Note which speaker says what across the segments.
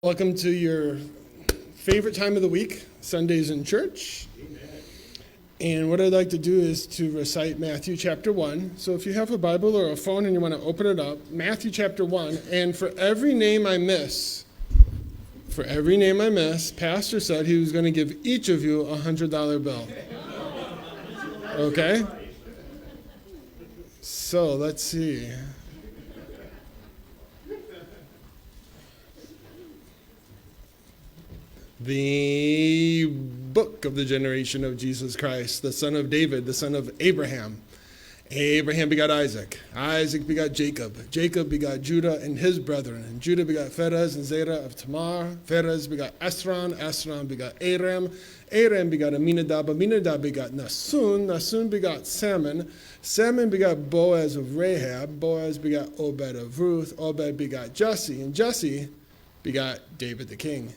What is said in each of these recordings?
Speaker 1: Welcome to your favorite time of the week, Sundays in church. Amen. And what I'd like to do is to recite Matthew chapter 1. So if you have a Bible or a phone and you want to open it up, Matthew chapter 1. And for every name I miss, Pastor said he was going to give each of you a $100 bill. Okay? So let's see. The book of the generation of Jesus Christ, the son of David, the son of Abraham. Abraham begot Isaac. Isaac begot Jacob. Jacob begot Judah and his brethren. And Judah begot Pharez and Zerah of Tamar. Pharez begot Esron. Esron begot Aram. Aram begot Aminadab. Aminadab begot Nasun. Nasun begot Salmon. Salmon begot Boaz of Rahab. Boaz begot Obed of Ruth. Obed begot Jesse. And Jesse begot David the king.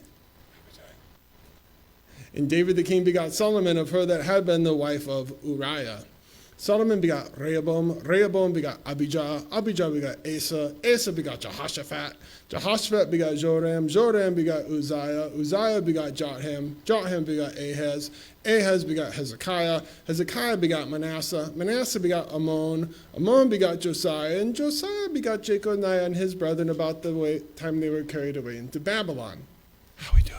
Speaker 1: And David the king begot Solomon of her that had been the wife of Uriah. Solomon begot Rehoboam. Rehoboam begot Abijah. Abijah begot Asa. Asa begot Jehoshaphat. Jehoshaphat begot Joram. Joram begot Uzziah. Uzziah begot Jotham. Jotham begot Ahaz. Ahaz begot Hezekiah. Hezekiah begot Manasseh. Manasseh begot Ammon. Ammon begot Josiah. And Josiah begot Jeconiah and his brethren about the time they were carried away into Babylon. How are we doing?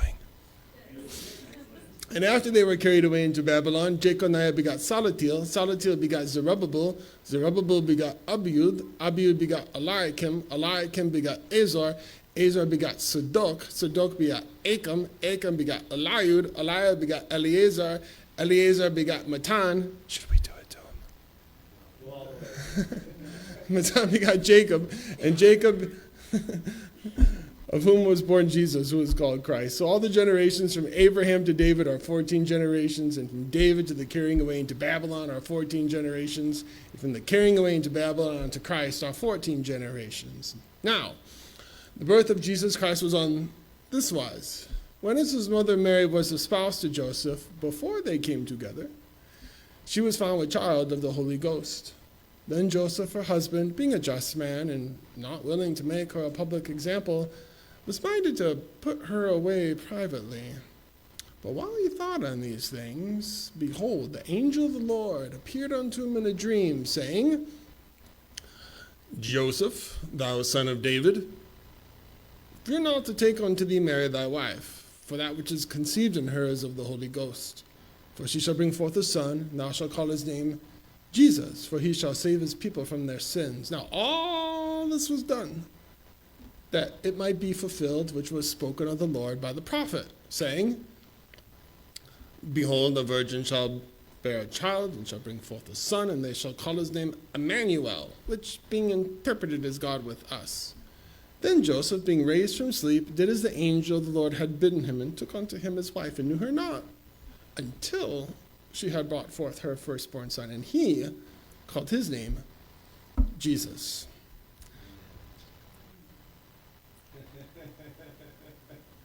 Speaker 1: And after they were carried away into Babylon, Jeconiah begot Salatiel. Salatiel begot Zerubbabel. Zerubbabel begot Abiud. Abiud begot Eliakim. Eliakim begot Azor. Azor begot Sadok. Sadok begot Achim. Achim begot Eliud. Eliud begot Eleazar. Eleazar begot Matan. Should we do it to him? Matan begot Jacob. And Jacob... of whom was born Jesus, who is called Christ. So all the generations from Abraham to David are 14 generations, and from David to the carrying away into Babylon are 14 generations, and from the carrying away into Babylon to Christ are 14 generations. Now, the birth of Jesus Christ was on this wise. When his mother Mary was espoused to Joseph, before they came together, she was found with child of the Holy Ghost. Then Joseph, her husband, being a just man and not willing to make her a public example, was minded to put her away privately. But while he thought on these things, behold, the angel of the Lord appeared unto him in a dream, saying, Joseph, thou son of David, fear not to take unto thee Mary thy wife, for that which is conceived in her is of the Holy Ghost. For she shall bring forth a son, and thou shalt call his name Jesus, for he shall save his people from their sins. Now all this was done, that it might be fulfilled, which was spoken of the Lord by the prophet, saying, Behold, the virgin shall bear a child, and shall bring forth a son, and they shall call his name Emmanuel, which being interpreted is God with us. Then Joseph, being raised from sleep, did as the angel of the Lord had bidden him, and took unto him his wife, and knew her not, until she had brought forth her firstborn son, and he called his name Jesus.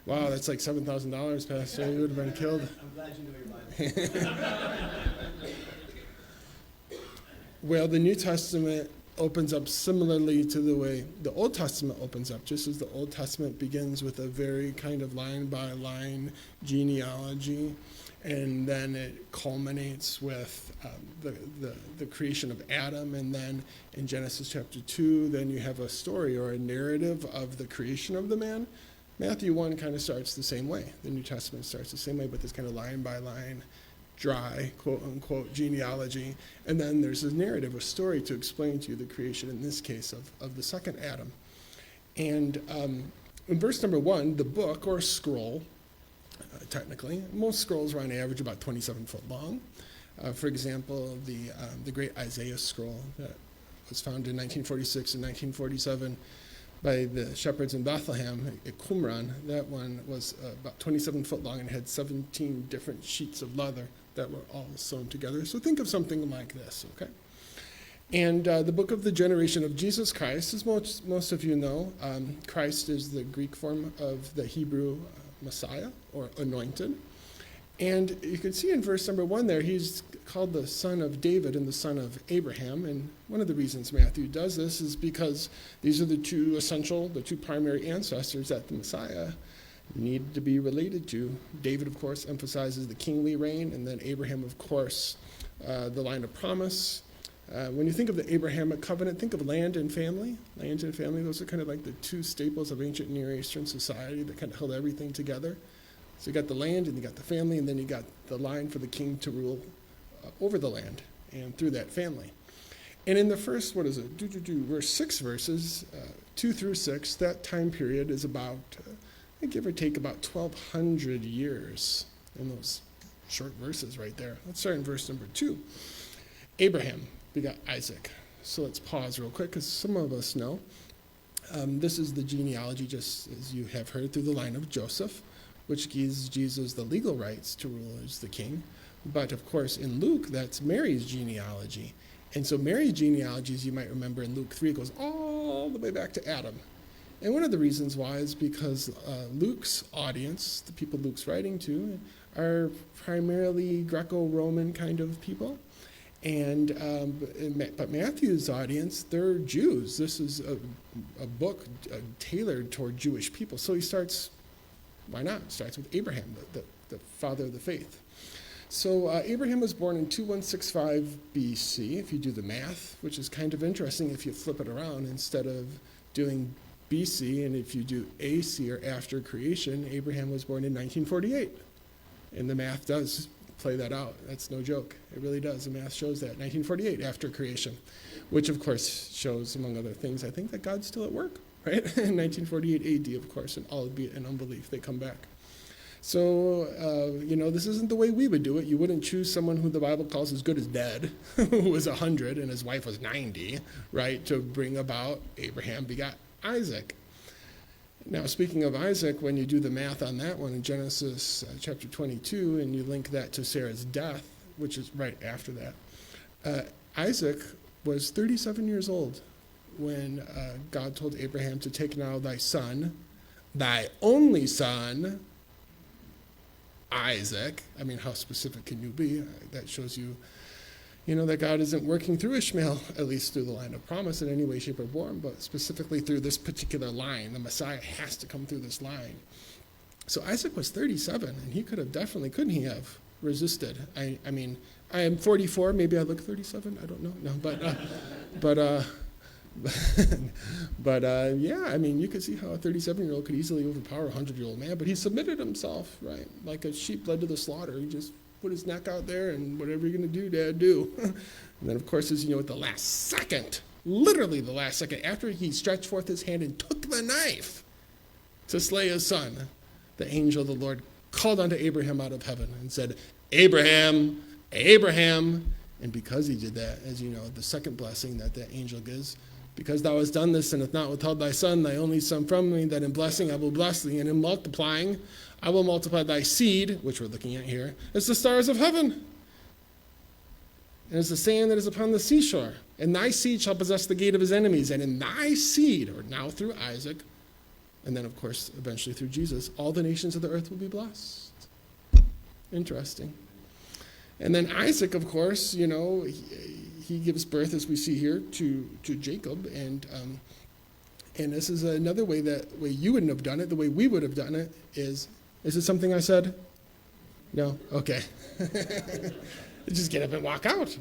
Speaker 1: Wow, that's like $7,000, Pastor. You would have been killed.
Speaker 2: I'm glad you know your Bible.
Speaker 1: Well, the New Testament opens up similarly to the way the Old Testament opens up, just as the Old Testament begins with a very kind of line-by-line genealogy, and then it culminates with the creation of Adam, and then in Genesis chapter 2, then you have a story or a narrative of the creation of the man. Matthew 1 kind of starts the same way. The New Testament starts the same way with this kind of line-by-line, dry, quote-unquote, genealogy. And then there's a narrative, a story to explain to you the creation, in this case, of the second Adam. And in verse number 1, the book, or scroll, technically, most scrolls are on average about 27 foot long. For example, the great Isaiah scroll that was found in 1946 and 1947, by the shepherds in Bethlehem at Qumran. That one was about 27 foot long and had 17 different sheets of leather that were all sewn together. So think of something like this, okay? And the book of the generation of Jesus Christ, as most of you know, Christ is the Greek form of the Hebrew Messiah, or anointed. And you can see in verse number 1 there, he's called the son of David and the son of Abraham. And one of the reasons Matthew does this is because these are the two primary ancestors that the Messiah needed to be related to. David, of course, emphasizes the kingly reign, and then Abraham, of course, the line of promise. When you think of the Abrahamic covenant, think of land and family. Land and family, those are kind of like the two staples of ancient Near Eastern society that kind of held everything together. So you got the land and you got the family, and then you got the line for the king to rule over the land and through that family. And in the first, verse 6 verses, 2 through 6, that time period is about, give or take, about 1,200 years in those short verses right there. Let's start in verse number 2. Abraham begot Isaac. So let's pause real quick, because some of us know. This is the genealogy, just as you have heard, through the line of Joseph, which gives Jesus the legal rights to rule as the king. But, of course, in Luke, that's Mary's genealogy. And so Mary's genealogy, as you might remember in Luke 3, goes all the way back to Adam. And one of the reasons why is because Luke's audience, the people Luke's writing to, are primarily Greco-Roman kind of people. But Matthew's audience, they're Jews. This is a book tailored toward Jewish people. So he starts, why not? Starts with Abraham, the father of the faith. So Abraham was born in 2165 BC, if you do the math, which is kind of interesting if you flip it around. Instead of doing BC, and if you do AC, or after creation, Abraham was born in 1948. And the math does play that out. That's no joke. It really does. The math shows that. 1948, after creation, which, of course, shows, among other things, I think that God's still at work, right? In 1948 AD, of course, and albeit in unbelief, they come back. So, this isn't the way we would do it. You wouldn't choose someone who the Bible calls as good as dead, who was 100 and his wife was 90, right, to bring about Abraham begot Isaac. Now, speaking of Isaac, when you do the math on that one in Genesis chapter 22, and you link that to Sarah's death, which is right after that, Isaac was 37 years old when God told Abraham to take now thy son, thy only son, Isaac. I mean, how specific can you be? That shows you, that God isn't working through Ishmael, at least through the line of promise in any way, shape, or form, but specifically through this particular line. The Messiah has to come through this line. So Isaac was 37, and he could have definitely, couldn't he have resisted? I mean, I am 44. Maybe I look 37. I don't know. No, but yeah, I mean, you could see how a 37-year-old could easily overpower a 100-year-old man, but he submitted himself, right? Like a sheep led to the slaughter. He just put his neck out there, and whatever you're going to do, Dad, do. And then, of course, as you know, at the last second, literally the last second, after he stretched forth his hand and took the knife to slay his son, the angel of the Lord called unto Abraham out of heaven and said, Abraham, Abraham. And because he did that, as you know, the second blessing that the angel gives, because thou hast done this and hast not withheld thy son, thy only son from me, that in blessing I will bless thee, and in multiplying I will multiply thy seed, which we're looking at here, as the stars of heaven, and as the sand that is upon the seashore. And thy seed shall possess the gate of his enemies, and in thy seed, or now through Isaac, and then, of course, eventually through Jesus, all the nations of the earth will be blessed. Interesting. And then Isaac, of course, he gives birth, as we see here, to Jacob, and this is another way you wouldn't have done it. The way we would have done it is it something I said? No? Okay. Just get up and walk out.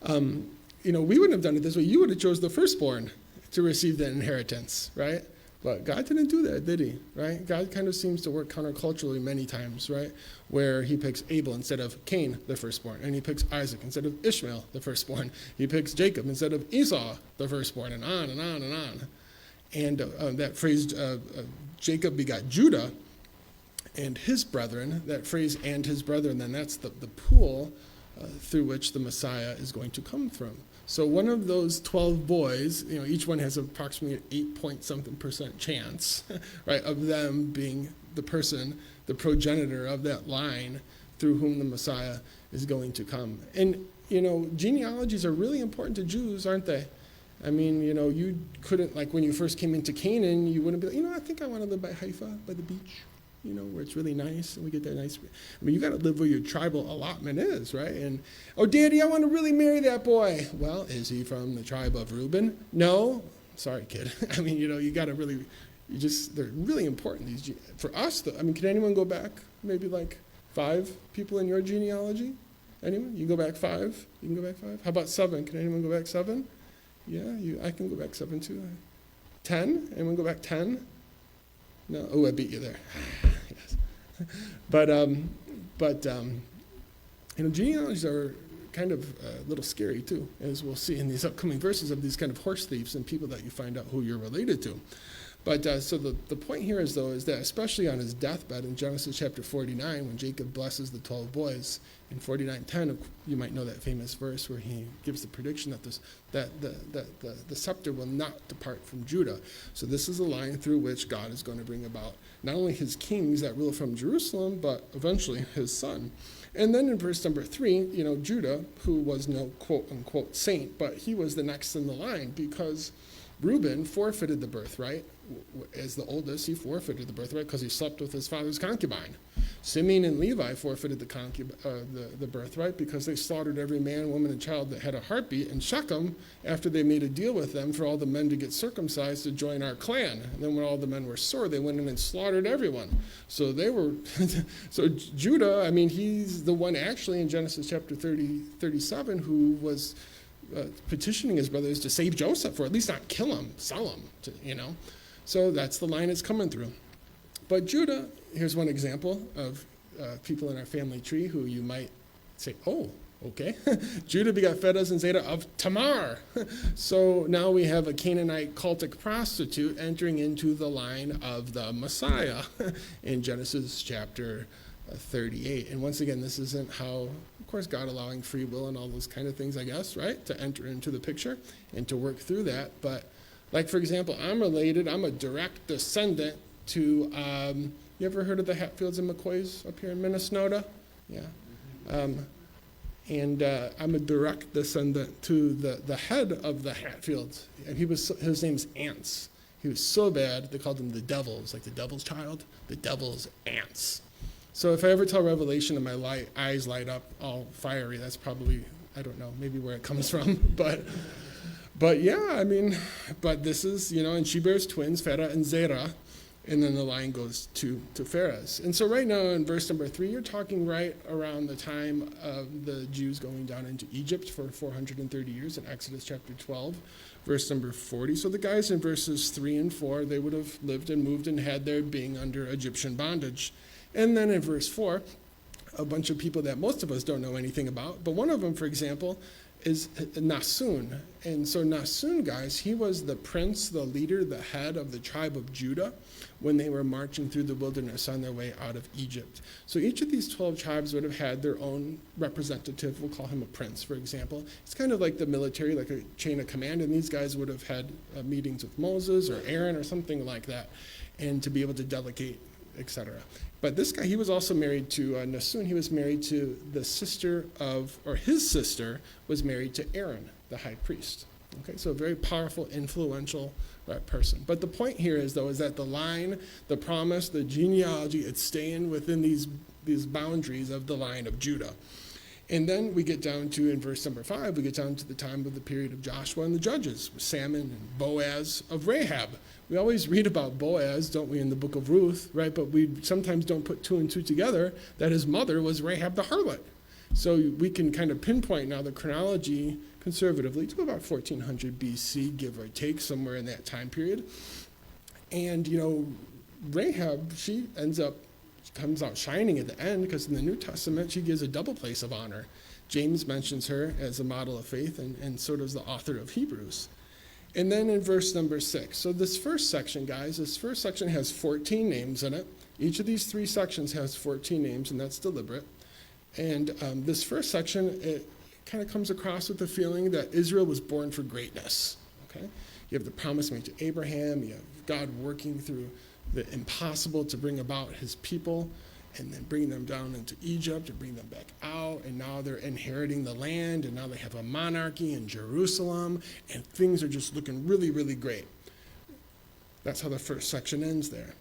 Speaker 1: We wouldn't have done it this way. You would have chose the firstborn to receive the inheritance, right? But God didn't do that, did he? Right? God kind of seems to work counterculturally many times, right? Where he picks Abel instead of Cain, the firstborn, and he picks Isaac instead of Ishmael, the firstborn. He picks Jacob instead of Esau, the firstborn, and on and on and on. And that phrase, Jacob begot Judah and his brethren, that phrase, and his brethren, then that's the pool through which the Messiah is going to come from. So one of those 12 boys, each one has approximately 8-point-something% chance, right, of them being the person, the progenitor of that line through whom the Messiah is going to come. And, genealogies are really important to Jews, aren't they? I mean, you couldn't, like when you first came into Canaan, you wouldn't be like, I think I want to live by Haifa, by the beach, where it's really nice, and we get that nice, you got to live where your tribal allotment is, right? And, oh, Daddy, I want to really marry that boy. Well, is he from the tribe of Reuben? No. Sorry, kid. I mean, you got to really, they're really important. For us, though, I mean, can anyone go back maybe like 5 people in your genealogy? Anyone? You go back 5? You can go back 5? How about 7? Can anyone go back 7? Yeah, I can go back 7 too. 10? Anyone go back 10? No? Oh, I beat you there. Yes. But genealogies are kind of a little scary too, as we'll see in these upcoming verses of these kind of horse thieves and people that you find out who you're related to. But so the point here is that especially on his deathbed in Genesis chapter 49, when Jacob blesses the 12 boys, in 49:10, you might know that famous verse where he gives the prediction that the scepter will not depart from Judah. So this is a line through which God is going to bring about not only his kings that rule from Jerusalem, but eventually his son. And then in verse number 3, Judah, who was no quote-unquote saint, but he was the next in the line because Reuben forfeited the birthright. As the oldest, he forfeited the birthright because he slept with his father's concubine. Simeon and Levi forfeited the birthright because they slaughtered every man, woman, and child that had a heartbeat in Shechem after they made a deal with them for all the men to get circumcised to join our clan. And then when all the men were sore, they went in and slaughtered everyone. So so Judah, I mean, he's the one actually in Genesis chapter 37 who was petitioning his brothers to save Joseph, or at least not kill him, sell him, So that's the line it's coming through. But Judah, here's one example of people in our family tree who you might say, oh, okay. Judah begot Pharez and Zerah of Tamar. So now we have a Canaanite cultic prostitute entering into the line of the Messiah in Genesis chapter 38. And once again, this isn't how, of course, God allowing free will and all those kind of things, I guess, right, to enter into the picture and to work through that. But like, for example, I'm a direct descendant to, you ever heard of the Hatfields and McCoys up here in Minnesota? Yeah. I'm a direct descendant to the head of the Hatfields. And his name's Ants. He was so bad, they called him the Devils, like the Devil's Child, the Devil's Ants. So if I ever tell Revelation and my eyes light up all fiery, that's probably, I don't know, maybe where it comes from. But yeah, I mean, but this is, and she bears twins, Farah and Zerah, and then the line goes to Pharez. And so right now in verse number 3, you're talking right around the time of the Jews going down into Egypt for 430 years in Exodus chapter 12, verse number 40. So the guys in verses 3 and 4, they would have lived and moved and had their being under Egyptian bondage. And then in verse 4, a bunch of people that most of us don't know anything about, but one of them, for example, is Nasun. And so Nasun, guys, he was the prince, the leader, the head of the tribe of Judah when they were marching through the wilderness on their way out of Egypt. So each of these 12 tribes would have had their own representative. We'll call him a prince, for example. It's kind of like the military, like a chain of command, and these guys would have had meetings with Moses or Aaron or something like that, and to be able to delegate, etc. But this guy, he was also married to Nasun. He was married to the sister of, or his sister was married to Aaron, the high priest. Okay, so a very powerful, influential person. But the point here is, though, is that the line, the promise, the genealogy, it's staying within these boundaries of the line of Judah. And then we get down to, in verse number 5, we get down to the time of the period of Joshua and the judges, Salmon and Boaz of Rahab. We always read about Boaz, don't we, in the book of Ruth, right? But we sometimes don't put 2 and 2 together, that his mother was Rahab the harlot. So we can kind of pinpoint now the chronology conservatively to about 1400 BC, give or take, somewhere in that time period. And, Rahab, she comes out shining at the end, because in the New Testament, she gives a double place of honor. James mentions her as a model of faith, and so does the author of Hebrews. And then in verse number 6, so this first section, guys, has 14 names in it. Each of these 3 sections has 14 names, and that's deliberate. And this first section, it kind of comes across with the feeling that Israel was born for greatness. Okay, you have the promise made to Abraham. You have God working through the impossible to bring about his people, and then bring them down into Egypt and bring them back out, and now they're inheriting the land, and now they have a monarchy in Jerusalem, and things are just looking really, really great. That's how the first section ends there.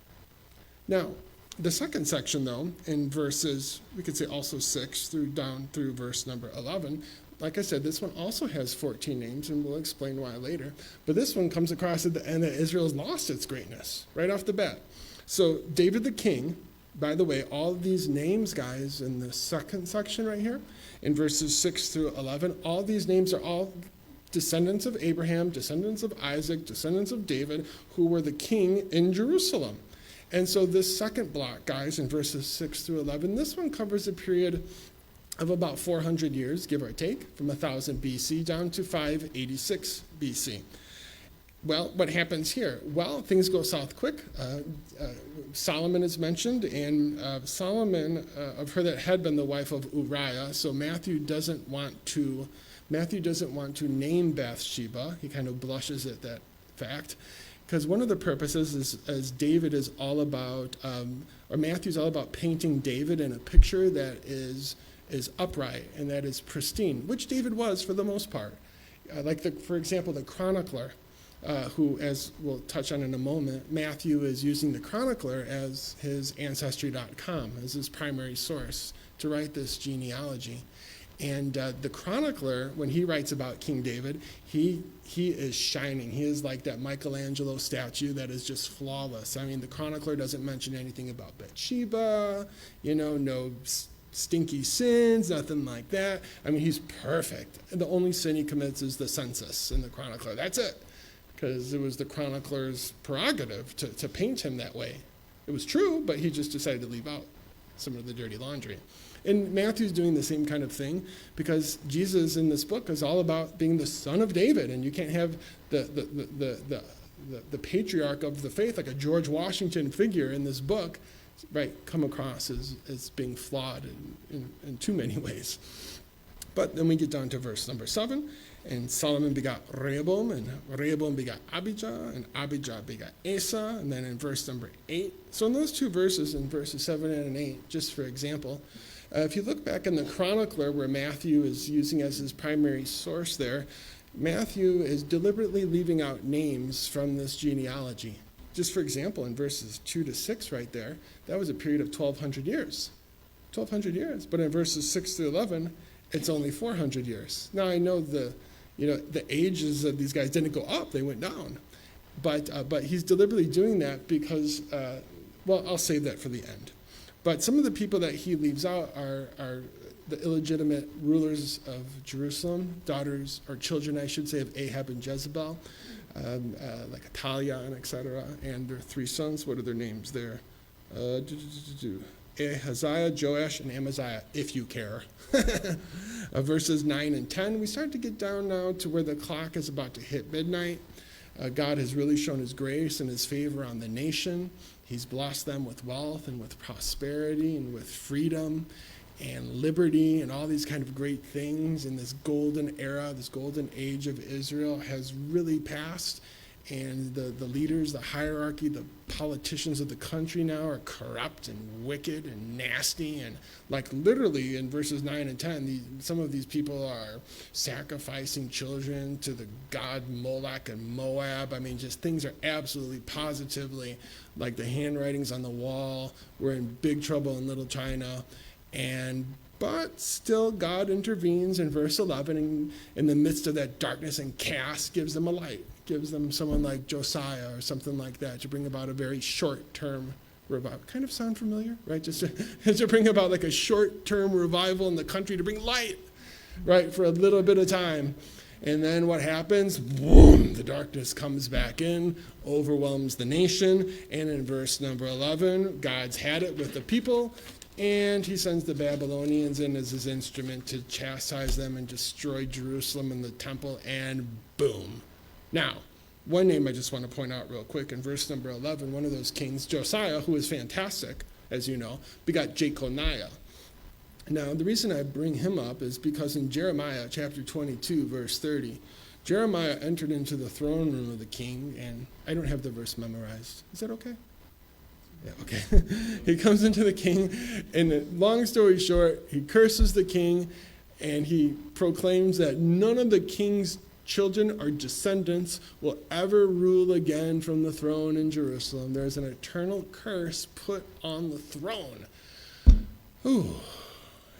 Speaker 1: Now, the second section, though, in verses, we could say also 6 down through verse number 11, like I said, this one also has 14 names, and we'll explain why later. But this one comes across at the end that Israel's lost its greatness right off the bat. So David the king, by the way, all of these names, guys, in the second section right here, in verses 6 through 11, all these names are all descendants of Abraham, descendants of Isaac, descendants of David, who were the king in Jerusalem. And so this second block, guys, in verses 6 through 11, this one covers a period of about 400 years, give or take, from 1000 BC down to 586 BC. Well, what happens here? Well, things go south quick. Solomon is mentioned, and Solomon, of her that had been the wife of Uriah, so Matthew doesn't want to name Bathsheba. He kind of blushes at that fact, because one of the purposes is David is all about, or Matthew's all about painting David in a picture that is upright and that is pristine, which David was for the most part. For example, the chronicler, who, as we'll touch on in a moment, Matthew is using the chronicler as his Ancestry.com, as his primary source to write this genealogy. And the chronicler, when he writes about King David, he is shining. He is like that Michelangelo statue that is just flawless. I mean, the chronicler doesn't mention anything about Bathsheba, no stinky sins, nothing like that. I mean, he's perfect. And the only sin he commits is the census in the chronicler. That's it. Because it was the chronicler's prerogative to paint him that way. It was true, but he just decided to leave out some of the dirty laundry. And Matthew's doing the same kind of thing, because Jesus in this book is all about being the son of David, and you can't have the patriarch of the faith, like a George Washington figure in this book, right, come across as being flawed in too many ways. But then we get down to verse number 7, and Solomon begot Rehoboam, and Rehoboam begot Abijah, and Abijah begot Asa, and then in verse number 8. So in those two verses, in verses 7 and 8, just for example, if you look back in the chronicler where Matthew is using as his primary source there, Matthew is deliberately leaving out names from this genealogy. Just for example, in verses 2 to 6 right there, that was a period of 1,200 years. 1,200 years. But in verses 6 through 11, it's only 400 years. Now, I know the ages of these guys didn't go up, they went down. But he's deliberately doing that because, I'll save that for the end. But some of the people that he leaves out are the illegitimate rulers of Jerusalem, daughters, or children, I should say, of Ahab and Jezebel, like Atalia and etc., and their 3 sons. What are their names there? Ahaziah, Joash, and Amaziah, if you care. Verses 9 and 10, we start to get down now to where the clock is about to hit midnight. God has really shown his grace and his favor on the nation. He's blessed them with wealth and with prosperity and with freedom and liberty and all these kind of great things. And this golden era, this golden age of Israel has really passed. And the leaders, the hierarchy, the politicians of the country now are corrupt and wicked and nasty. And like literally in verses 9 and 10, some of these people are sacrificing children to the god Moloch and Moab. I mean, just things are absolutely positively like the handwritings on the wall. We're in big trouble in Little China. But still God intervenes in verse 11 and in the midst of that darkness and chaos gives them a light. Gives them someone like Josiah or something like that to bring about a very short-term revival. Kind of sound familiar, right? Just to bring about like a short-term revival in the country to bring light, right, for a little bit of time. And then what happens? Boom, the darkness comes back in, overwhelms the nation. And in verse number 11, God's had it with the people, and he sends the Babylonians in as his instrument to chastise them and destroy Jerusalem and the temple, and boom. Now, one name I just want to point out real quick. In verse number 11, one of those kings, Josiah, who is fantastic, as you know, begot Jeconiah. Now, the reason I bring him up is because in Jeremiah chapter 22, verse 30, Jeremiah entered into the throne room of the king, and I don't have the verse memorized. Is that okay? Yeah, okay. He comes into the king, and long story short, he curses the king, and he proclaims that none of the king's children or descendants will ever rule again from the throne in Jerusalem. There's an eternal curse put on the throne. Ooh.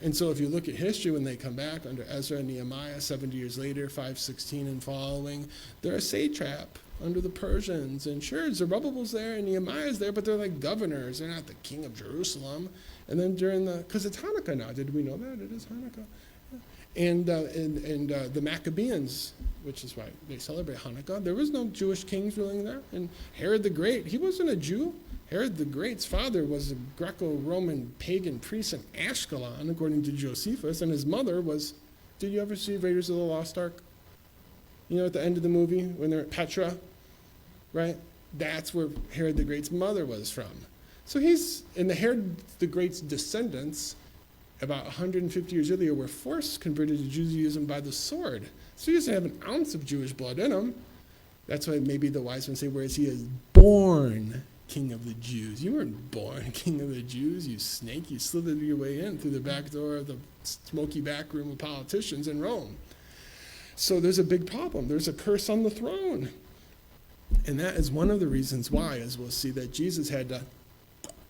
Speaker 1: And so if you look at history, when they come back under Ezra and Nehemiah, 70 years later, 516 and following, they're a satrap under the Persians. And sure, Zerubbabel's there and Nehemiah's there, but they're like governors. They're not the king of Jerusalem. And then because it's Hanukkah now. Did we know that? It is Hanukkah. And the Maccabees, which is why they celebrate Hanukkah, there was no Jewish kings ruling there. And Herod the Great, he wasn't a Jew. Herod the Great's father was a Greco-Roman pagan priest in Ashkelon, according to Josephus, and his mother was, did you ever see Raiders of the Lost Ark? You know, at the end of the movie, when they're at Petra, right? That's where Herod the Great's mother was from. So and the Herod the Great's descendants, about 150 years earlier, were forced converted to Judaism by the sword. So he doesn't have an ounce of Jewish blood in him. That's why maybe the wise men say, whereas he is born King of the Jews. You weren't born King of the Jews, you snake. You slithered your way in through the back door of the smoky back room of politicians in Rome. So there's a big problem. There's a curse on the throne. And that is one of the reasons why, as we'll see, that Jesus had to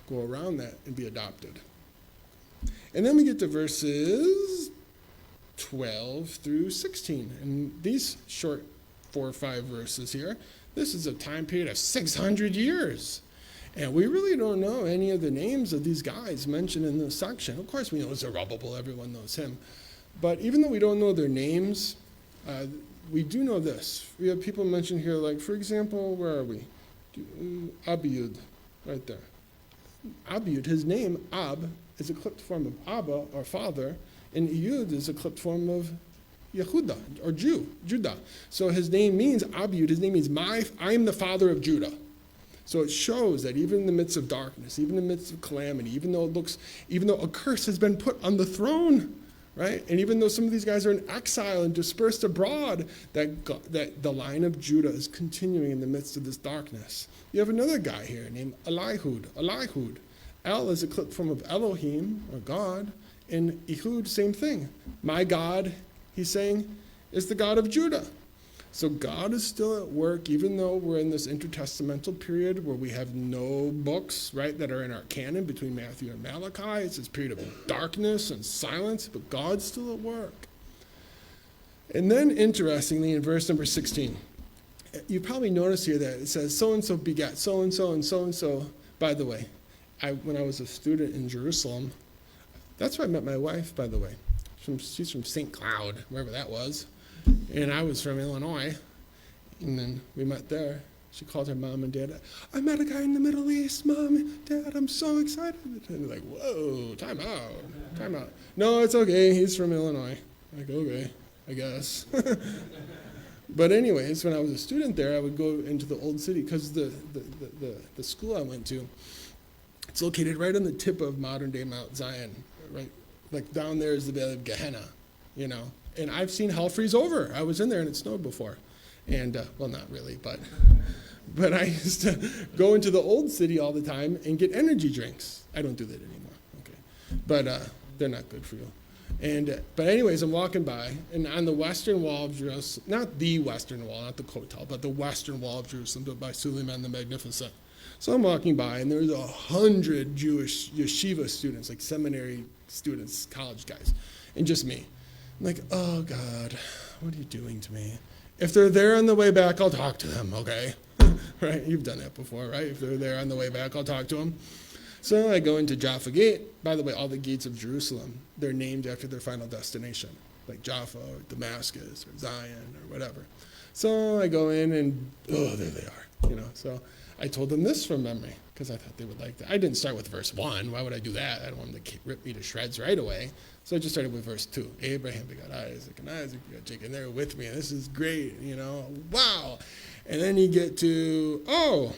Speaker 1: go around that and be adopted. And then we get to verses 12 through 16. And these short 4 or 5 verses here, this is a time period of 600 years. And we really don't know any of the names of these guys mentioned in this section. Of course, we know Zerubbabel. Everyone knows him. But even though we don't know their names, we do know this. We have people mentioned here, like, for example, where are we? Abiud, right there. Abiud, his name, Ab, is a clipped form of Abba, or father, and Yud is a clipped form of Yehuda, or Judah. So his name means Abiud, his name means I am the father of Judah. So it shows that even in the midst of darkness, even in the midst of calamity, even though a curse has been put on the throne, right? And even though some of these guys are in exile and dispersed abroad, that the line of Judah is continuing in the midst of this darkness. You have another guy here named Elihud. El is a clipped form of Elohim, or God, and Ehud, same thing. My God, he's saying, is the God of Judah. So God is still at work, even though we're in this intertestamental period where we have no books, right, that are in our canon between Matthew and Malachi. It's this period of darkness and silence, but God's still at work. And then, interestingly, in verse number 16, you probably notice here that it says, so-and-so begat so-and-so and so-and-so. By the way, when I was a student in Jerusalem, that's where I met my wife, by the way. She's from St. Cloud, wherever that was. And I was from Illinois, and then we met there. She called her mom and dad. I met a guy in the Middle East, Mom, Dad, I'm so excited. And they're like, whoa, time out. No, it's okay, he's from Illinois. I'm like, okay, I guess. But anyways, when I was a student there, I would go into the old city, because the school I went to, it's located right on the tip of modern-day Mount Zion, right? Like down there is the Valley of Gehenna, you know. And I've seen hell freeze over. I was in there and it snowed before. And, well, not really, but I used to go into the old city all the time and get energy drinks. I don't do that anymore, okay. But they're not good for you. And, but anyways, I'm walking by, and on the western wall of Jerusalem, not the western wall, not the Kotel, but the western wall of Jerusalem built by Suleiman the Magnificent. So I'm walking by, and there's 100 Jewish yeshiva students, like seminary students, college guys, and just me. I'm like, oh, God, what are you doing to me? If they're there on the way back, I'll talk to them, okay? Right? You've done that before, right? If they're there on the way back, I'll talk to them. So I go into Jaffa Gate. By the way, all the gates of Jerusalem, they're named after their final destination, like Jaffa or Damascus or Zion or whatever. So I go in and, oh, there they are, you know. So I told them this from memory because I thought they would like that. I didn't start with verse 1. Why would I do that? I don't want them to rip me to shreds right away. So I just started with verse 2. Abraham begot Isaac, and Isaac begot Jacob. And they're with me, and this is great, you know. Wow. And then you get to, oh,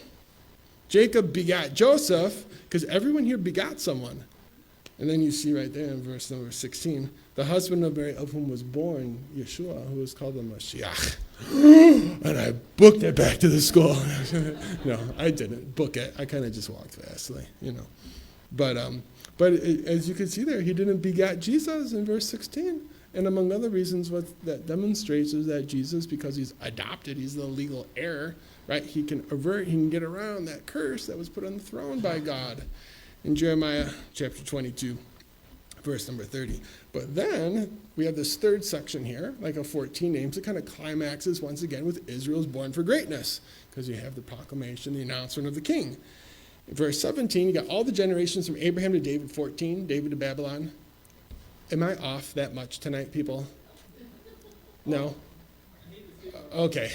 Speaker 1: Jacob begot Joseph, because everyone here begot someone. And then you see right there in verse number 16, the husband of Mary, of whom was born Yeshua, who was called the Mashiach. And I booked it back to the school. No, I didn't book it. I kind of just walked fastly, you know. But as you can see there, he didn't begat Jesus in verse 16. And among other reasons, what that demonstrates is that Jesus, because he's adopted, he's the legal heir, right? He can get around that curse that was put on the throne by God. In Jeremiah chapter 22, verse number 30. But then we have this third section here, like a 14 names, that kind of climaxes once again with Israel's born for greatness, because you have the proclamation, the announcement of the king. In verse 17, you got all the generations from Abraham to David, 14, David to Babylon. Am I off that much tonight, people? No? Okay.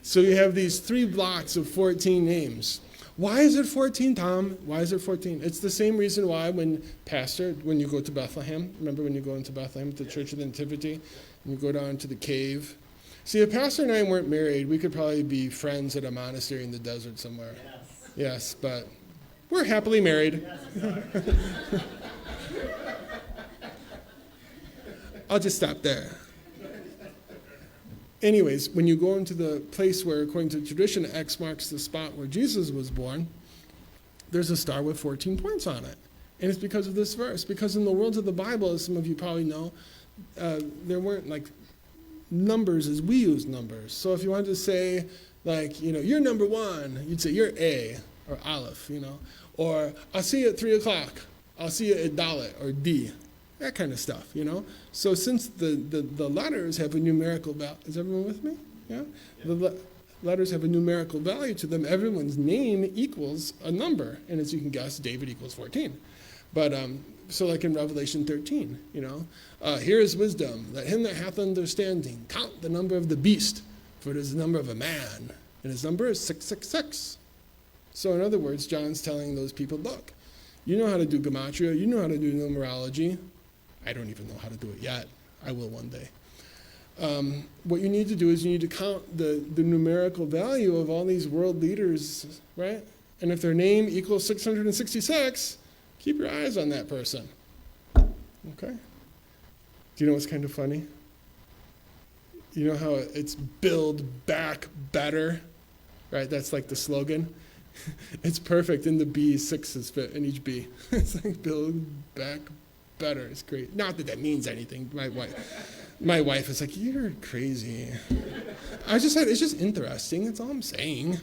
Speaker 1: So you have these 3 blocks of 14 names. Why is it 14, Tom? Why is it 14? It's the same reason why when you go to Bethlehem, remember when you go into Bethlehem at the Church of the Nativity, and you go down to the cave? See, if Pastor and I weren't married, we could probably be friends at a monastery in the desert somewhere. Yes, but we're happily married. I'll just stop there. Anyways, when you go into the place where, according to tradition, X marks the spot where Jesus was born, there's a star with 14 points on it. And it's because of this verse. Because in the world of the Bible, as some of you probably know, there weren't like numbers as we use numbers. So if you wanted to say, like, you're number 1, you'd say you're A or Aleph, Or I'll see you at 3 o'clock. I'll see you at Dalet or D. That kind of stuff, So since the letters have a numerical value, is everyone with me? Yeah? The letters have a numerical value to them. Everyone's name equals a number. And as you can guess, David equals 14. But, so like in Revelation 13, here is wisdom. Let him that hath understanding count the number of the beast, for it is the number of a man. And his number is 666. So in other words, John's telling those people, look, you know how to do gematria. You know how to do numerology. I don't even know how to do it yet. I will one day. What you need to do is you need to count the numerical value of all these world leaders, right? And if their name equals 666, keep your eyes on that person. Okay? Do you know what's kind of funny? You know how it's build back better, right? That's like the slogan. It's perfect in the B, 6 fit in each B. It's like build back better. It's great. Not that means anything. My wife is like, you're crazy. I just said, it's just interesting. That's all I'm saying.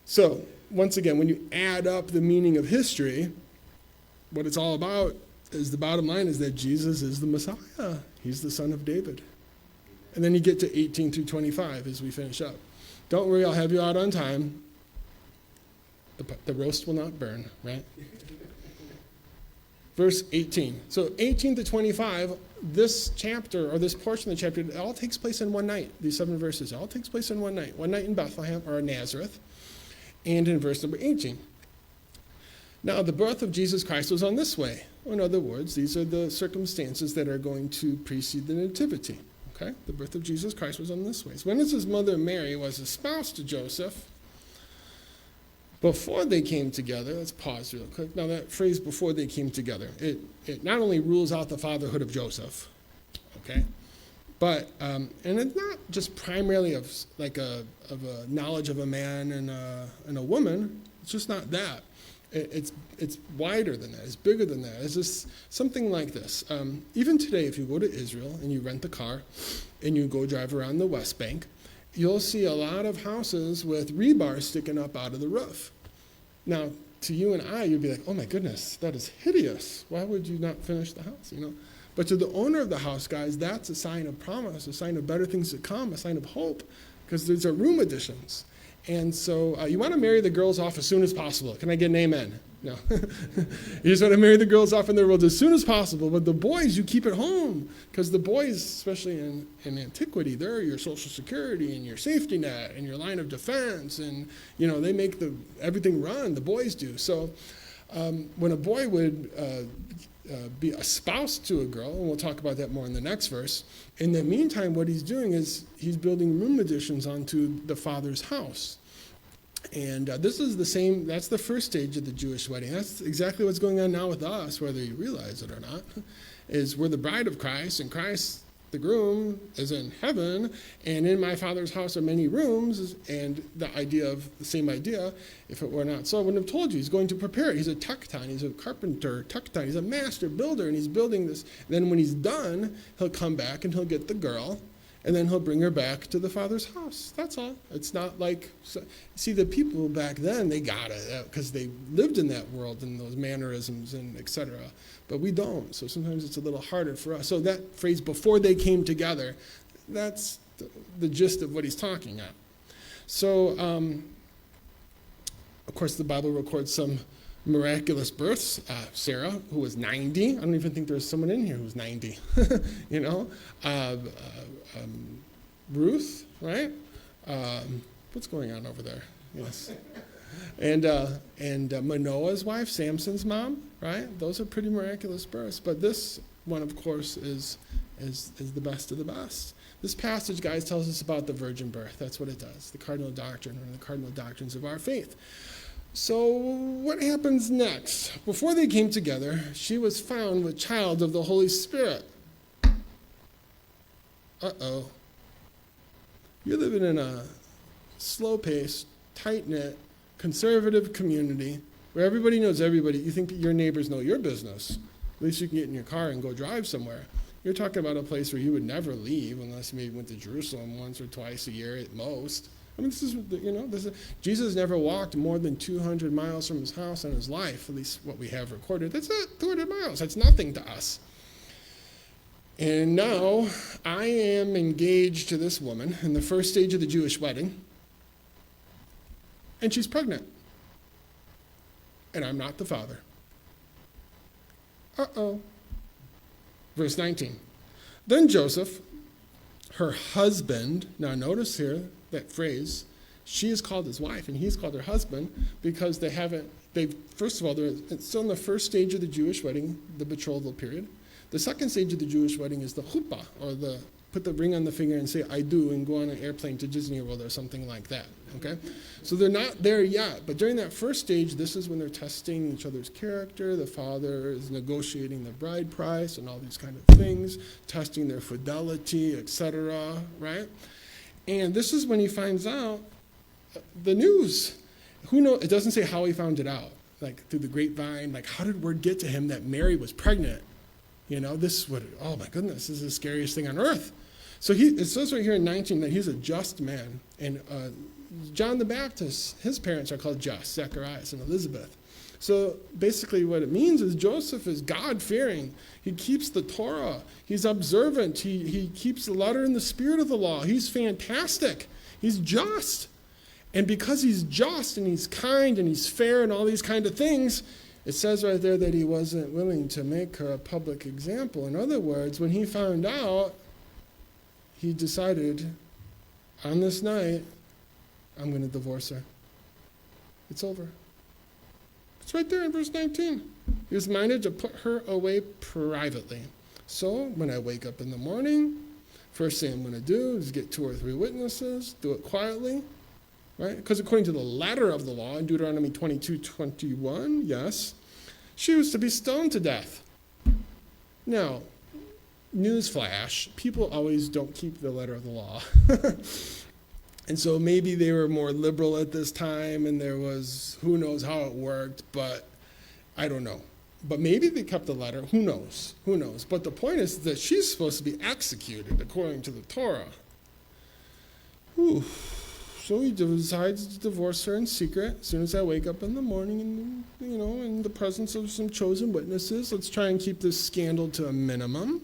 Speaker 1: So, once again, when you add up the meaning of history, what it's all about is the bottom line is that Jesus is the Messiah. He's the son of David. And then you get to 18 through 25 as we finish up. Don't worry, I'll have you out on time. The roast will not burn, right? Verse 18. So 18 to 25, this chapter, or this portion of the chapter, it all takes place in one night. These 7 verses, it all takes place in one night. One night in Bethlehem, or Nazareth, and in verse number 18. Now, the birth of Jesus Christ was on this way. In other words, these are the circumstances that are going to precede the nativity. Okay? The birth of Jesus Christ was on this way. So when his mother Mary was espoused to Joseph, before they came together, let's pause real quick. Now that phrase, before they came together, it not only rules out the fatherhood of Joseph, okay, but, and it's not just primarily of a knowledge of a man and a woman. It's just not that. It's wider than that. It's bigger than that. It's just something like this. Even today, if you go to Israel and you rent a car and you go drive around the West Bank, you'll see a lot of houses with rebar sticking up out of the roof. Now, to you and I, you'd be like, oh my goodness, that is hideous. Why would you not finish the house, But to the owner of the house, guys, that's a sign of promise, a sign of better things to come, a sign of hope, because these are room additions. And so you want to marry the girls off as soon as possible. Can I get an amen? No. You just want to marry the girls off in their world as soon as possible. But the boys, you keep at home. Because the boys, especially in antiquity, they're your social security and your safety net and your line of defense. And, they make everything run. The boys do. So when a boy would be espoused to a girl, and we'll talk about that more in the next verse, in the meantime, what he's doing is he's building room additions onto the father's house. And this is that's the first stage of the Jewish wedding. That's exactly what's going on now with us, whether you realize it or not, is we're the bride of Christ, and Christ, the groom, is in heaven, and in my Father's house are many rooms, and the same idea, if it were not so, I wouldn't have told you. He's going to prepare it. He's a tekton. He's a carpenter, tekton. He's a master builder, and he's building this. Then when he's done, he'll come back, and he'll get the girl, And then he'll bring her back to the father's house. That's all. It's not like, see, the people back then, they got it because they lived in that world and those mannerisms and etc. But we don't. So sometimes it's a little harder for us. So that phrase, before they came together, that's the gist of what he's talking at. So, of course, the Bible records some miraculous births. Sarah, who was 90. I don't even think there's someone in here who's 90. You know? Ruth, right? What's going on over there? Yes. And Manoah's wife, Samson's mom, right? Those are pretty miraculous births. But this one, of course, is the best of the best. This passage, guys, tells us about the virgin birth. That's what it does. The cardinal doctrine, one of the cardinal doctrines of our faith. So what happens next? Before they came together, she was found with child of the Holy Spirit. Uh-oh. You're living in a slow-paced, tight-knit, conservative community where everybody knows everybody. You think your neighbors know your business. At least you can get in your car and go drive somewhere. You're talking about a place where you would never leave unless you maybe went to Jerusalem once or twice a year at most. I mean, Jesus never walked more than 200 miles from his house in his life, at least what we have recorded. That's it, 200 miles. That's nothing to us. And now I am engaged to this woman in the first stage of the Jewish wedding, and she's pregnant. And I'm not the father. Uh-oh. Verse 19. Then Joseph, her husband, now notice here that phrase, she is called his wife and he's called her husband because first of all, they're still in the first stage of the Jewish wedding, the betrothal period. The second stage of the Jewish wedding is the chuppah, or put the ring on the finger and say, I do, and go on an airplane to Disney World or something like that, okay? So they're not there yet, but during that first stage, this is when they're testing each other's character. The father is negotiating the bride price and all these kind of things, testing their fidelity, etc., right? And this is when he finds out the news. Who knows? It doesn't say how he found it out, like through the grapevine, like how did word get to him that Mary was pregnant? You know, oh my goodness, this is the scariest thing on earth. So it says right here in 19 that he's a just man. And John the Baptist, his parents are called just, Zacharias and Elizabeth. So basically what it means is Joseph is God-fearing. He keeps the Torah. He's observant. He keeps the letter and the spirit of the law. He's fantastic. He's just. And because he's just and he's kind and he's fair and all these kind of things, it says right there that he wasn't willing to make her a public example. In other words, when he found out, he decided, on this night, I'm going to divorce her. It's over. It's right there in verse 19. He was minded to put her away privately. So when I wake up in the morning, first thing I'm going to do is get 2 or 3 witnesses, do it quietly, right? Because according to the letter of the law in Deuteronomy 22:21, yes, she was to be stoned to death. Now, newsflash, people always don't keep the letter of the law. And so maybe they were more liberal at this time, and there was, who knows how it worked, but I don't know. But maybe they kept the letter, who knows, who knows. But the point is that she's supposed to be executed according to the Torah. Whew. So he decides to divorce her in secret. As soon as I wake up in the morning, and in the presence of some chosen witnesses, let's try and keep this scandal to a minimum.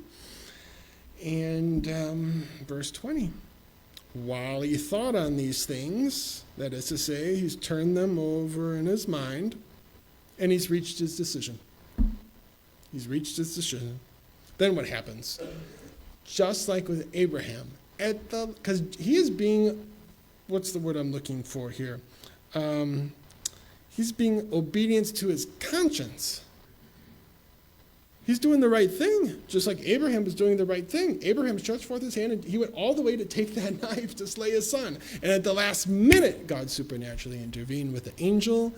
Speaker 1: And verse 20. While he thought on these things, that is to say, he's turned them over in his mind, and he's reached his decision. He's reached his decision. Then what happens? Just like with Abraham, because he is being, what's the word I'm looking for here? He's being obedient to his conscience. He's doing the right thing, just like Abraham was doing the right thing. Abraham stretched forth his hand, and he went all the way to take that knife to slay his son. And at the last minute, God supernaturally intervened with the angel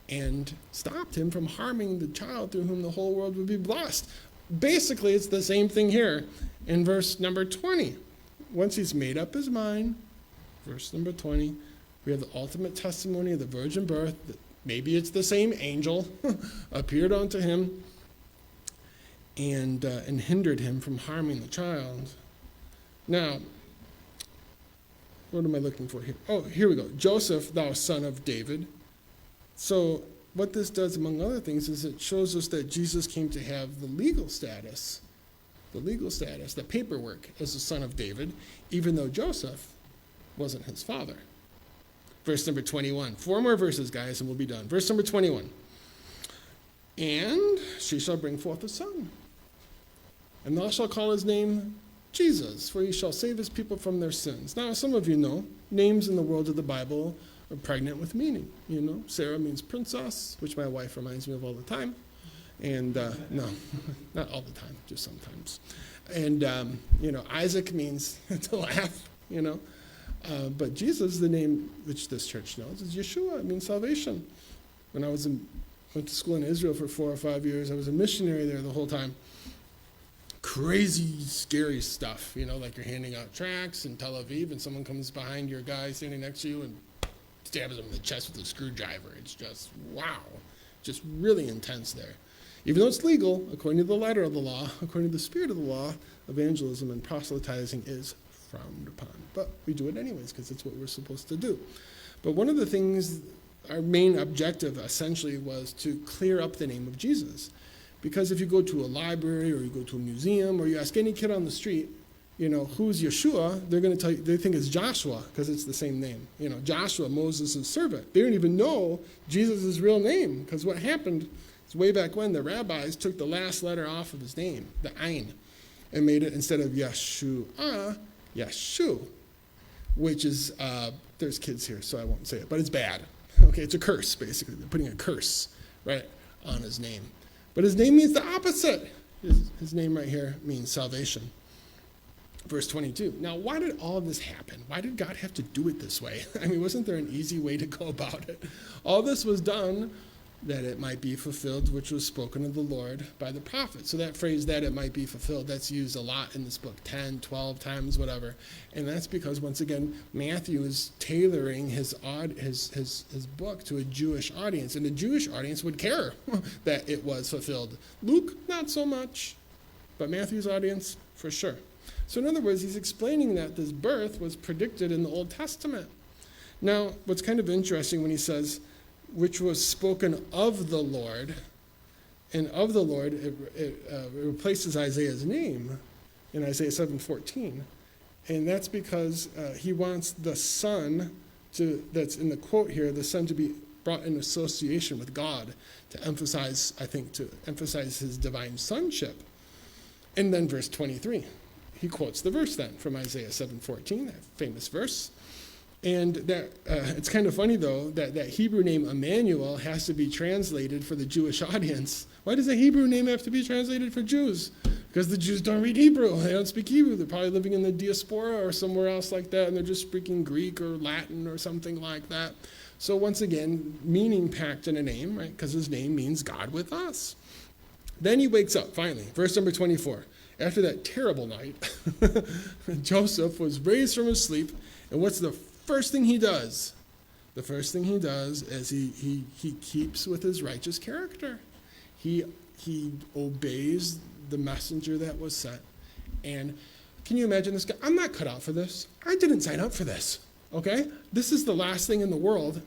Speaker 1: and stopped him from harming the child through whom the whole world would be blessed. Basically, it's the same thing here in verse number 20. Once he's made up his mind, verse number 20, we have the ultimate testimony of the virgin birth. Maybe it's the same angel appeared unto him and hindered him from harming the child. Now, what am I looking for here? Oh, here we go. Joseph, thou son of David. So what this does, among other things, is it shows us that Jesus came to have the legal status, the paperwork as the son of David, even though Joseph wasn't his father. Verse number 21. 4 more verses, guys, and we'll be done. Verse number 21. And she shall bring forth a son, and thou shalt call his name Jesus, for he shall save his people from their sins. Now, some of you know, names in the world of the Bible are pregnant with meaning. You know, Sarah means princess, which my wife reminds me of all the time. And, no, not all the time, just sometimes. And, Isaac means to laugh, But Jesus, the name which this church knows, is Yeshua. It means salvation. When I went to school in Israel for 4 or 5 years, I was a missionary there the whole time. Crazy, scary stuff, like you're handing out tracts in Tel Aviv, and someone comes behind your guy standing next to you and stabs him in the chest with a screwdriver. It's just, wow, just really intense there. Even though it's legal, according to the letter of the law, according to the spirit of the law, evangelism and proselytizing is frowned upon. But we do it anyways because it's what we're supposed to do. But one of the things, our main objective essentially was to clear up the name of Jesus. Because if you go to a library or you go to a museum or you ask any kid on the street, who's Yeshua, they're going to tell you, they think it's Joshua because it's the same name. Joshua, Moses' servant. They don't even know Jesus' real name because what happened is way back when the rabbis took the last letter off of his name, the Ayin, and made it, instead of Yeshua, Yeshu, which is, there's kids here, so I won't say it, but it's bad. Okay, it's a curse, basically. They're putting a curse, right, on his name. But his name means the opposite. His name right here means salvation. Verse 22. Now, why did all of this happen? Why did God have to do it this way? I mean, wasn't there an easy way to go about it? All this was done that it might be fulfilled, which was spoken of the Lord by the prophet. So that phrase, that it might be fulfilled, that's used a lot in this book, 10, 12 times, whatever. And that's because, once again, Matthew is tailoring his book to a Jewish audience. And the Jewish audience would care that it was fulfilled. Luke, not so much. But Matthew's audience, for sure. So in other words, he's explaining that this birth was predicted in the Old Testament. Now, what's kind of interesting when he says, which was spoken of the Lord, and of the Lord, it replaces Isaiah's name in Isaiah 7:14. And that's because he wants the Son that's in the quote here, the Son to be brought in association with God to emphasize his divine sonship. And then verse 23, he quotes the verse then from Isaiah 7:14, that famous verse. And that it's kind of funny, though, that Hebrew name Emmanuel has to be translated for the Jewish audience. Why does a Hebrew name have to be translated for Jews? Because the Jews don't read Hebrew. They don't speak Hebrew. They're probably living in the diaspora or somewhere else like that, and they're just speaking Greek or Latin or something like that. So once again, meaning packed in a name, right? Because his name means God with us. Then he wakes up, finally. Verse number 24. After that terrible night, Joseph was raised from his sleep, and what's the first thing he does? The first thing he does is he keeps with his righteous character. He obeys the messenger that was sent. And can you imagine this guy? I'm not cut out for this. I didn't sign up for this. Okay? This is the last thing in the world.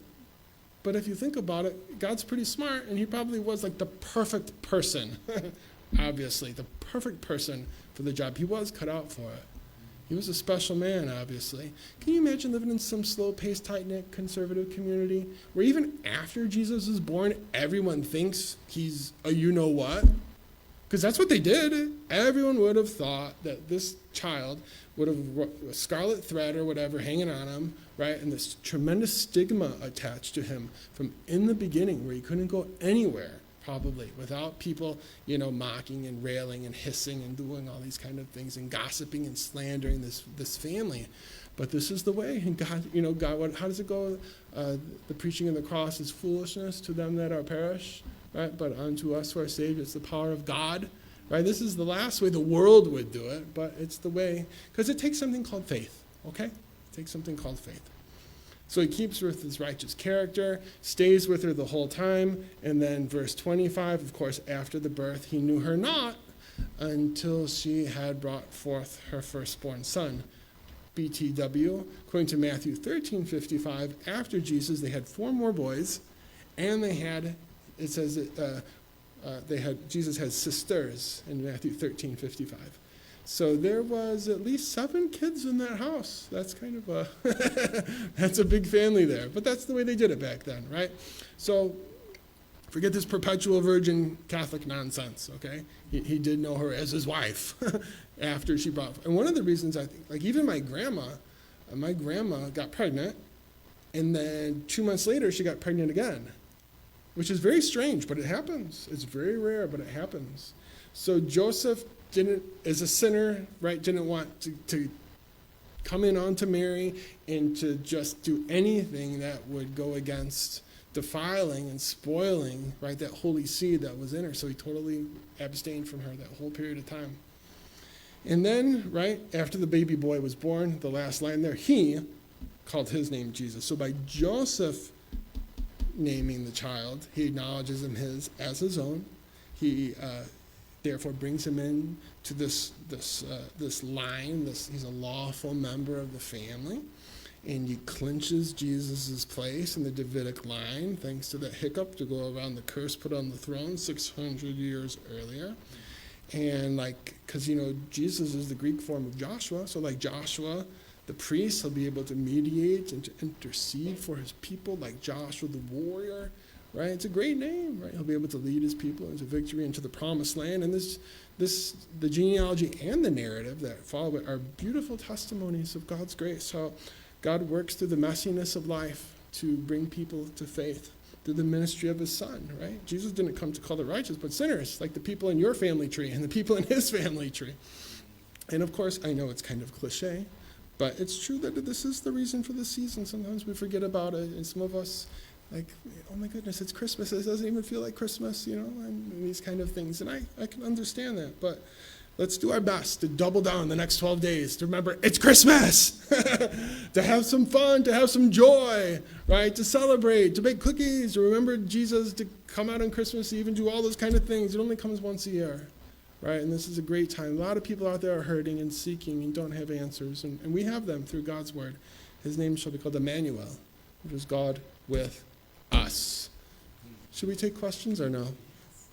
Speaker 1: But if you think about it, God's pretty smart, and he probably was like the perfect person. Obviously, the perfect person for the job. He was cut out for it. He was a special man, obviously. Can you imagine living in some slow-paced, tight-knit, conservative community where even after Jesus is born, everyone thinks he's a you-know-what? Because that's what they did. Everyone would have thought that this child would have a scarlet thread or whatever hanging on him, right? And this tremendous stigma attached to him from in the beginning where he couldn't go anywhere, probably, without people, mocking and railing and hissing and doing all these kind of things and gossiping and slandering this family. But this is the way. And God, how does it go? The preaching of the cross is foolishness to them that are perished, right? But unto us who are saved, it's the power of God, right? This is the last way the world would do it, but it's the way, because it takes something called faith, okay? It takes something called faith. So he keeps with his righteous character, stays with her the whole time, and then verse 25, of course, after the birth, he knew her not until she had brought forth her firstborn son. BTW. According to Matthew 13:55, after Jesus, they had 4 more boys, and they had, it says Jesus had sisters in Matthew 13:55. So there was at least 7 kids in that house. That's kind of a, that's a big family there. But that's the way they did it back then, right? So forget this perpetual virgin Catholic nonsense, okay? He did know her as his wife after she brought, and one of the reasons I think, like even my grandma got pregnant, and then 2 months later she got pregnant again, which is very strange, but it happens. It's very rare, but it happens. So Joseph as a sinner, right, didn't want to come in onto Mary and to just do anything that would go against defiling and spoiling, right, that holy seed that was in her. So he totally abstained from her that whole period of time. And then, right, after the baby boy was born, the last line there, he called his name Jesus. So by Joseph naming the child, he acknowledges him as his own. He therefore brings him in to this line. He's a lawful member of the family, and he clinches Jesus' place in the Davidic line, thanks to that hiccup to go around the curse put on the throne 600 years earlier. And because Jesus is the Greek form of Joshua, so like Joshua, the priest, he'll be able to mediate and to intercede for his people, like Joshua the warrior. Right? It's a great name, right? He'll be able to lead his people into victory, into the promised land. And the genealogy and the narrative that follow it are beautiful testimonies of God's grace. How God works through the messiness of life to bring people to faith through the ministry of his son, right? Jesus didn't come to call the righteous, but sinners, like the people in your family tree and the people in his family tree. And of course, I know it's kind of cliche, but it's true that this is the reason for the season. Sometimes we forget about it, and some of us, like, oh my goodness, it's Christmas. It doesn't even feel like Christmas, and these kind of things. And I can understand that. But let's do our best to double down the next 12 days to remember it's Christmas, to have some fun, to have some joy, right? To celebrate, to bake cookies, to remember Jesus, to come out on Christmas Eve and do all those kind of things. It only comes once a year, right? And this is a great time. A lot of people out there are hurting and seeking and don't have answers. And we have them through God's word. His name shall be called Emmanuel, which is God with us. Should we take questions or no?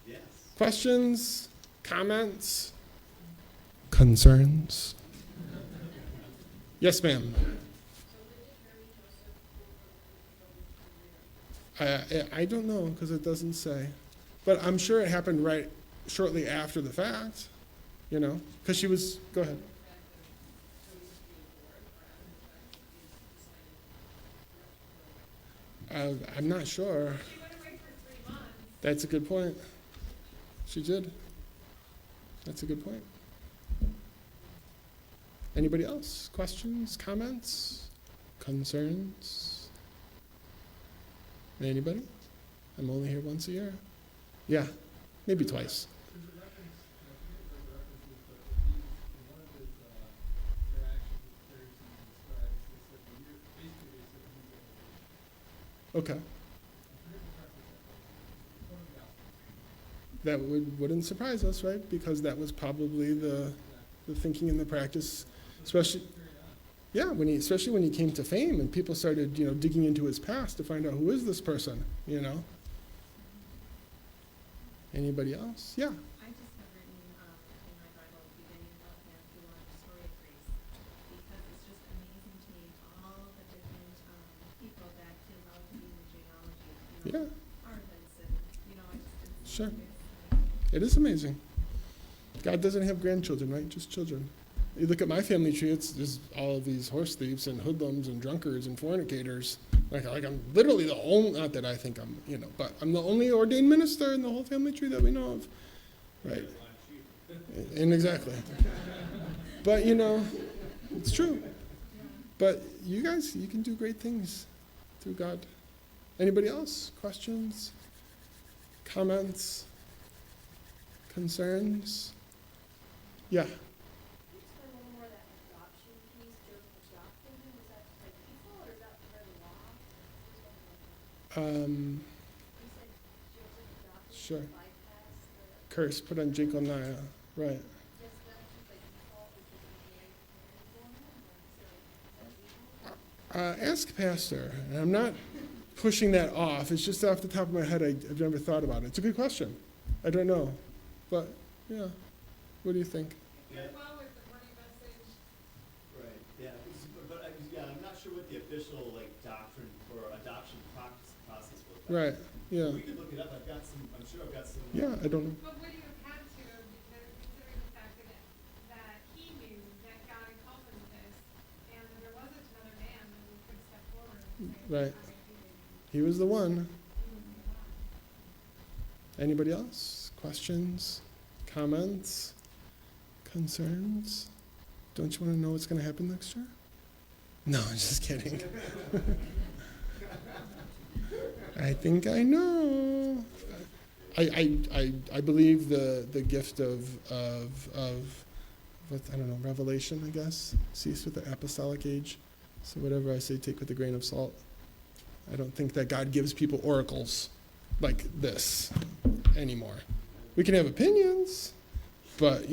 Speaker 2: Yes.
Speaker 1: Questions? Comments? Concerns? Yes, ma'am. I don't know because it doesn't say. But I'm sure it happened right shortly after the fact, because she was, go ahead. I'm not sure.
Speaker 3: She went away for 3 months.
Speaker 1: That's a good point. She did. That's a good point. Anybody else? Questions, comments, concerns? Anybody? I'm only here once a year. Yeah, maybe twice. Okay. That wouldn't surprise us, right? Because that was probably the thinking and the practice, especially especially when he came to fame and people started, digging into his past to find out who is this person, Anybody else? Yeah.
Speaker 3: I just have written in my Bible, beginning of Matthew 1, the story of grace, because it's just amazing to me all the different people that came out to be in the genealogy,
Speaker 1: Yeah.
Speaker 3: Arvids and, I just
Speaker 1: Sure.
Speaker 3: it's
Speaker 1: It is amazing. God doesn't have grandchildren, right? Just children. You look at my family tree, there's all of these horse thieves and hoodlums and drunkards and fornicators. Like I'm literally the only, not that I think I'm, but I'm the only ordained minister in the whole family tree that we know of. Right. And exactly. But, it's true. But you guys, you can do great things through God. Anybody else? Questions? Comments? Concerns? Yeah.
Speaker 4: Explain a little more of that adoption piece. Joseph adopted him. Is that just like equal, or is that for the law? You said Joseph adopted
Speaker 1: Sure.
Speaker 4: him, bypassed the
Speaker 1: Curse put on Jeconiah. Right.
Speaker 4: just that just like equal because he married born him, or is there
Speaker 1: Ask Pastor. And I'm not pushing that off. It's just off the top of my head. I've never thought about it. It's a good question. I don't know. But, yeah. What do you think?
Speaker 2: Yeah. Right, yeah, but I'm not sure what the official, doctrine or adoption process was.
Speaker 1: Right, yeah.
Speaker 2: We could look it up, I'm sure I've got some.
Speaker 1: Yeah, I don't know.
Speaker 5: But would you have had to, because considering the fact that he knew that God had called him to this, and there wasn't another man that we could step forward and say,
Speaker 1: Right.
Speaker 5: "I'm gonna do this."
Speaker 1: He was the one.
Speaker 5: He was the one.
Speaker 1: Anybody else? Questions? Comments? Concerns? Don't you want to know what's going to happen next year? No, I'm just kidding. I think I know. I believe the gift of what, I don't know, revelation, I guess, cease with the apostolic age. So whatever I say, take with a grain of salt. I don't think that God gives people oracles like this anymore. We can have opinions, but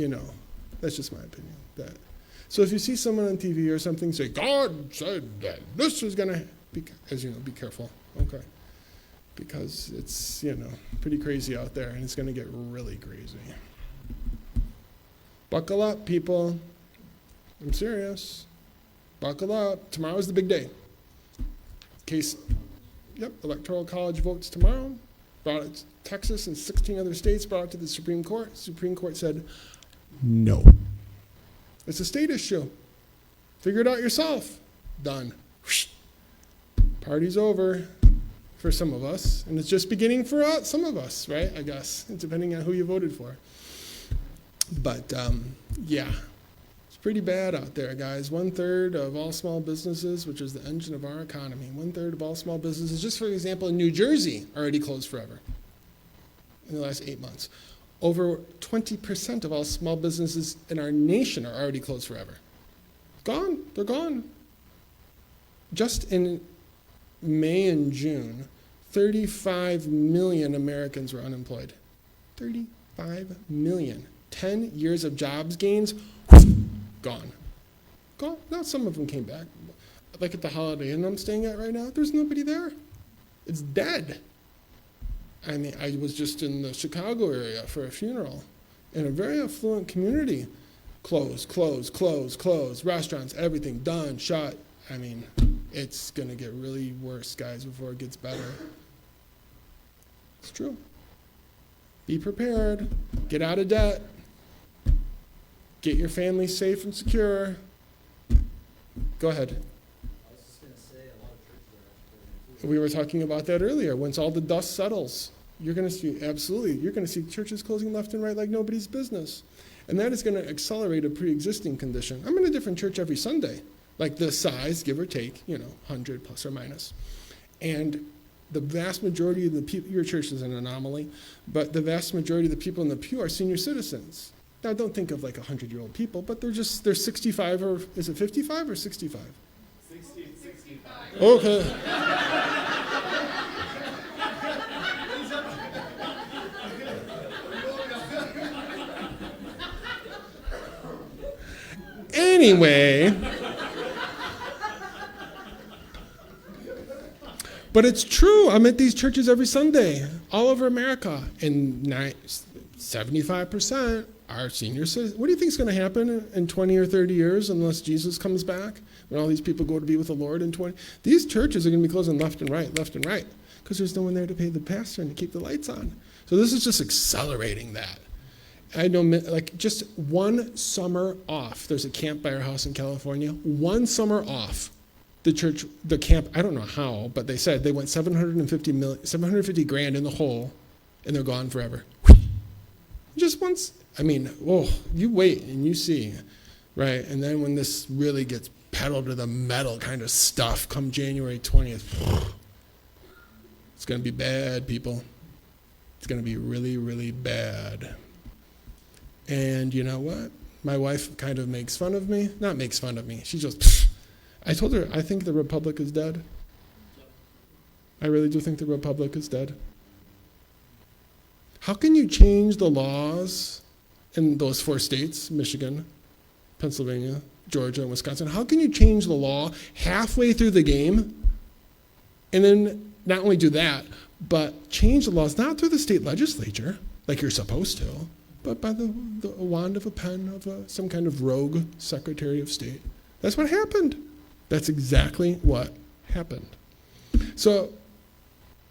Speaker 1: that's just my opinion. So if you see someone on TV or something say, God said that this is going to, be careful, okay? Because it's, pretty crazy out there, and it's going to get really crazy. Buckle up, people. I'm serious. Buckle up. Tomorrow's the big day. Electoral College votes tomorrow. Brought it to Texas and 16 other states, brought it to the Supreme Court. Supreme Court said, no. It's a state issue. Figure it out yourself. Done. Party's over for some of us, and it's just beginning for some of us, right? I guess, depending on who you voted for. But, it's pretty bad out there, guys. 1/3 of all small businesses, which is the engine of our economy, 1/3 of all small businesses, just for example, in New Jersey, already closed forever in the last 8 months. Over 20% of all small businesses in our nation are already closed forever. Gone. They're gone. Just in May and June, 35 million Americans were unemployed. 35 million. 10 years of jobs gains, gone. Gone. Now some of them came back. Like at the Holiday Inn I'm staying at right now, there's nobody there. It's dead. I mean, I was just in the Chicago area for a funeral in a very affluent community. Closed. Restaurants, everything done, shut. I mean, it's going to get really worse, guys, before it gets better. It's true. Be prepared. Get out of debt. Get your family safe and secure. Go ahead.
Speaker 2: I was just gonna say, a lot of churches are actually.
Speaker 1: We were talking about that earlier. Once all the dust settles, you're going to see churches closing left and right like nobody's business. And that is going to accelerate a pre-existing condition. I'm in a different church every Sunday, like this size, give or take, 100 plus or minus. And the vast majority of the people, your church is an anomaly, but the vast majority of the people in the pew are senior citizens. Now, don't think of like 100-year-old people, but they're 65, or is it 55 or 65?
Speaker 2: 65.
Speaker 1: Okay. Anyway, but it's true. I'm at these churches every Sunday, all over America, and 75% are senior citizens. What do you think is going to happen in 20 or 30 years unless Jesus comes back? When all these people go to be with the Lord in 20? These churches are going to be closing left and right, because there's no one there to pay the pastor and to keep the lights on. So this is just accelerating that. I know, like, just one summer off. There's a camp by our house in California. One summer off, the camp, I don't know how, but they said they went 750 grand in the hole, and they're gone forever. Just once. I mean, you wait and you see, right? And then when this really gets pedal to the metal kind of stuff come January 20th, it's going to be bad, people. It's going to be really, really bad. And you know what? My wife kind of makes fun of me. Not makes fun of me. She just, I told her, I think the republic is dead. I really do think the republic is dead. How can you change the laws in those 4 states, Michigan, Pennsylvania, Georgia and Wisconsin. How can you change the law halfway through the game and then not only do that, but change the laws not through the state legislature, like you're supposed to, but by the wand of a pen of some kind of rogue Secretary of State? That's what happened. That's exactly what happened. So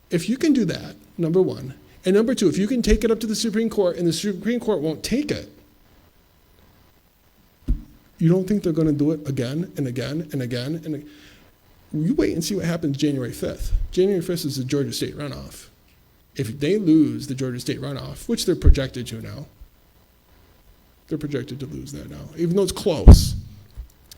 Speaker 1: if you can do that, number one, and number two, if you can take it up to the Supreme Court and the Supreme Court won't take it, you don't think they're going to do it again and again and again? And you wait and see what happens January 5th. January 5th is the Georgia state runoff. If they lose the Georgia state runoff, which they're projected to now, they're projected to lose that now. Even though it's close,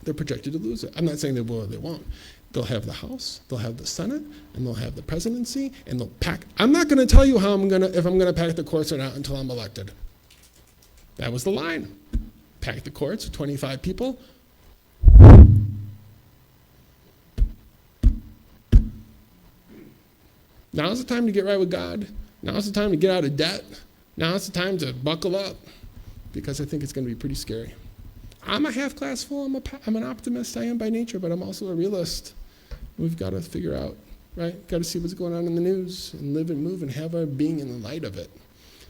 Speaker 1: they're projected to lose it. I'm not saying they will or they won't. They'll have the House, they'll have the Senate, and they'll have the presidency, and they'll pack. I'm not going to tell you if I'm going to pack the courts or not until I'm elected. That was the line. Pack the courts with 25 people. Now's the time to get right with God. Now's the time to get out of debt. Now's the time to buckle up, because I think it's going to be pretty scary. I'm a half glass full. I'm an optimist. I am by nature, but I'm also a realist. We've got to figure out, right? Got to see what's going on in the news and live and move and have our being in the light of it.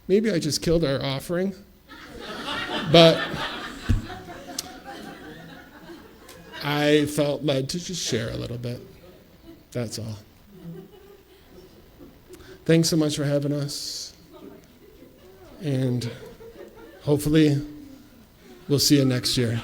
Speaker 1: Maybe I just killed our offering, but I felt led to just share a little bit. That's all. Thanks so much for having us. And hopefully we'll see you next year.